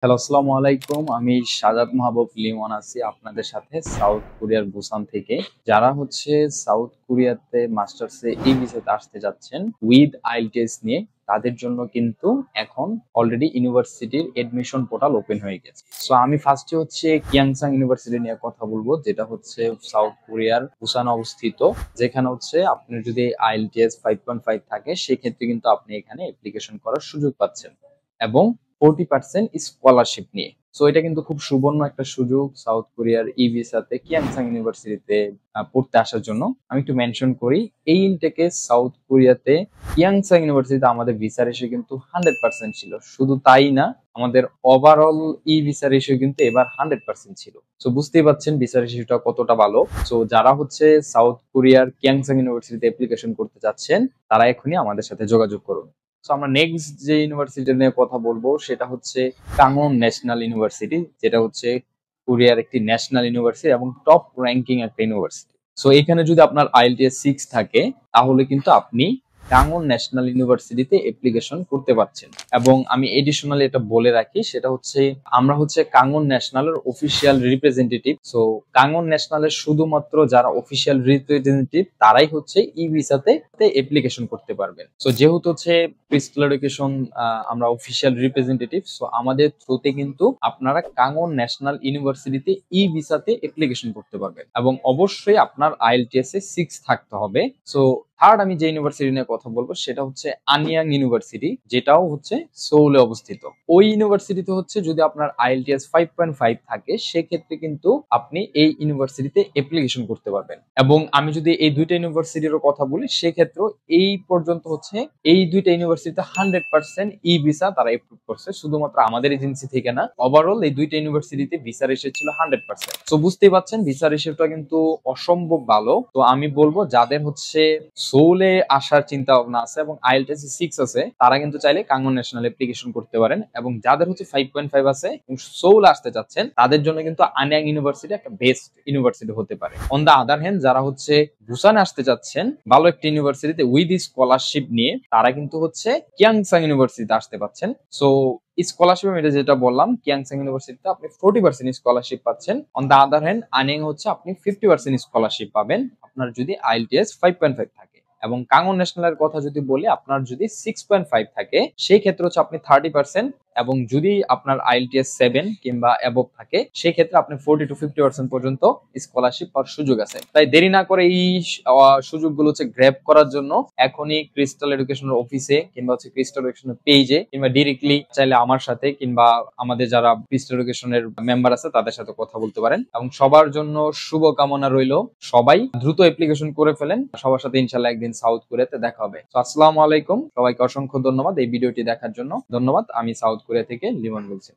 Hello, আসসালামু আলাইকুম। আমি সাজাদ মাহবুব লিমন আছি আপনাদের সাথে সাউথ কোরিয়ার বুসান থেকে। যারা হচ্ছে সাউথ কোরিয়াতে মাস্টার্সে এই ভিসাতে আসতে যাচ্ছেন উইথ আইএলটিএস নিয়ে, তাদের জন্য কিন্তু এখন অলরেডি ইউনিভার্সিটির এডমিশন পোর্টাল ওপেন হয়ে গেছে। সো আমি ফার্স্টে হচ্ছে কিয়াংসাং ইউনিভার্সিটি নিয়ে কথা বলবো, যেটা হচ্ছে সাউথ কোরিয়ার বুসানে অবস্থিত। যেখানে হচ্ছে আপনার যদি আইএলটিএস 5.5 থাকে, সেক্ষেত্রে কিন্তু আপনি এখানে অ্যাপ্লিকেশন করার সুযোগ পাচ্ছেন এবং 40% স্কলারশিপ নিয়ে। সো এটা কিন্তু খুব সুবর্ণ একটা সুযোগ সাউথ কোরিয়ার ই ভিসাতে কিয়াংসাং ইউনিভার্সিটিতে পড়তে আসার জন্য। আমি একটু মেনশন করি, এই ইনটেকে সাউথ কোরিয়াতে কিয়াংসাং ইউনিভার্সিটিতে আমাদের ভিসা রেশিও কিন্তু 100% ছিল। শুধু তাই না, আমাদের ওভারঅল ই ভিসা রেশিও কিন্তু এবার 100% ছিল। সো বুঝতেই পারছেন ভিসা রেশিওটা কতটা ভালো। সো যারা হচ্ছে সাউথ কোরিয়ার কিয়াংসাং ইউনিভার্সিটিতে অ্যাপ্লিকেশন করতে যাচ্ছেন, তারা এখনই আমাদের সাথে যোগাযোগ করুন। সো আমরা নেক্সট যে ইউনিভার্সিটি নিয়ে কথা বলবো সেটা হচ্ছে কাংওন ন্যাশনাল ইউনিভার্সিটি, যেটা হচ্ছে কোরিয়ার একটি ন্যাশনাল ইউনিভার্সিটি এবং টপ র্যাঙ্কিং একটা ইউনিভার্সিটি। সো এখানে যদি আপনার আইএলটিএস 6 থাকে, তাহলে কিন্তু আপনি কাংওন ন্যাশনাল ইউনিভার্সিটিতে অ্যাপ্লিকেশন করতে পারছেন। এবং আমি এডিশনালি এটা বলে রাখি, সেটা হচ্ছে আমরা হচ্ছে কাংওন ন্যাশনালের অফিসিয়াল রিপ্রেজেন্টেটিভ। সো কাংওন ন্যাশনালের শুধুমাত্র যারা অফিসিয়াল রিপ্রেজেন্টেটিভ তারাই হচ্ছে ই ভিসাতে অ্যাপ্লিকেশন করতে পারবেন। সো যেহেতু হচ্ছে ক্রিস্টাল এডুকেশন আমরা অফিসিয়াল রিপ্রেজেন্টেটিভ, সো আমাদের থ্রুতে কিন্তু আপনারা কাংওন ন্যাশনাল ইউনিভার্সিটিতে ই ভিসাতে অ্যাপ্লিকেশন করতে পারবেন এবং অবশ্যই আপনার আইএলটিএস এ 6 থাকতে হবে। সো থার্ড আমি যে ইউনিভার্সিটি নিয়ে কথা বলবো সেটা হচ্ছে আনিয়াং ইউনিভার্সিটি, যেটাও হচ্ছে সোউলে অবস্থিত। ওই ইউনিভার্সিটিতে হচ্ছে যদি আপনার আইএলটিএস 5.5 থাকে, সেক্ষেত্রে কিন্তু আপনি এই ইউনিভার্সিটিতে অ্যাপ্লিকেশন করতে পারবেন। এবং আমি যদি এই দুইটা ইউনিভার্সিটিরও কথা বলি, সেক্ষেত্রে এই পর্যন্ত হচ্ছে এই দুইটা ইউনিভার্সিটিতে 100% ই ভিসা তারা এপ্রুভ করছে, শুধুমাত্র আমাদের এজেন্সি থেকে না। ওভারঅল এই দুইটা ইউনিভার্সিটিতে ভিসা রেশিও ছিল 100%। সো বুঝতেই পাচ্ছেন ভিসা রেশিওটা কিন্তু অসম্ভব ভালো। তো আমি বলবো যাদের হচ্ছে সোলে আসার চিন্তা ভাবনা আছে এবং আইএলটিএস 6 আছে, তারা কিন্তু চাইলে কাংওন ন্যাশনাল অ্যাপ্লিকেশন করতে পারেন। এবং যাদের হচ্ছে 5.5 আছে এবং সোল আসতে চাচ্ছেন, তাদের জন্য কিন্তু আনিয়াং ইউনিভার্সিটি একটা বেস্ট ইউনিভার্সিটি হতে পারে। অন দা আদার হ্যান্ড, যারা হচ্ছে বুসানে আসতে চাচ্ছেন ভালো একটা ইউনিভার্সিটিতে উইথ স্কলারশিপ নিয়ে, তারা কিন্তু হচ্ছে কিয়াংসাং ইউনিভার্সিটিতে আসতে পাচ্ছেন। সো স্কলারশিপ আমি যেটা বললাম, কিয়াংসাং ইউনিভার্সিটিতে আপনি 40% স্কলারশিপ পাচ্ছেন। অন দা আদার হ্যান্ড আনিয়াং হচ্ছে আপনি 50% স্কলারশিপ পাবেন আপনার যদি আইএলটিএস 5.5 থাকে। এবং কাংওন ন্যাশনালের কথা যদি বলি, আপনার যদি 6.5 থাকে, সেই ক্ষেত্রে হচ্ছে আপনি 30%। এবং যদি আপনার আইএলটিএস 7 কিংবা অ্যাবভ থাকে, সেই ক্ষেত্রে আপনি 40 to 50% পর্যন্ত স্কলারশিপ পাওয়ার সুযোগ আছে। তাই দেরি না করে এই সুযোগগুলো হচ্ছে গ্র্যাব করার জন্য এখনই ক্রিস্টাল এডুকেশনের অফিসে কিংবা হচ্ছে ক্রিস্টাল এডুকেশনের পেজে কিংবা ডিরেক্টলি চাইলে আমার সাথে কিংবা আমাদের যারা ক্রিস্টাল এডুকেশনের মেম্বার আছে তাদের সাথে কথা বলতে পারেন। এবং সবার জন্য শুভ কামনা রইল, সবাই দ্রুত অ্যাপ্লিকেশন করে ফেলেন। সবার সাথে ইনশাল্লাহ একদিন সাউথ কোরিয়াতে দেখা হবে। তো আসসালামু আলাইকুম, সবাইকে অসংখ্য ধন্যবাদ এই ভিডিওটি দেখার জন্য। ধন্যবাদ। আমি সাউথ কোরিয়া থেকে লিমন বলছি।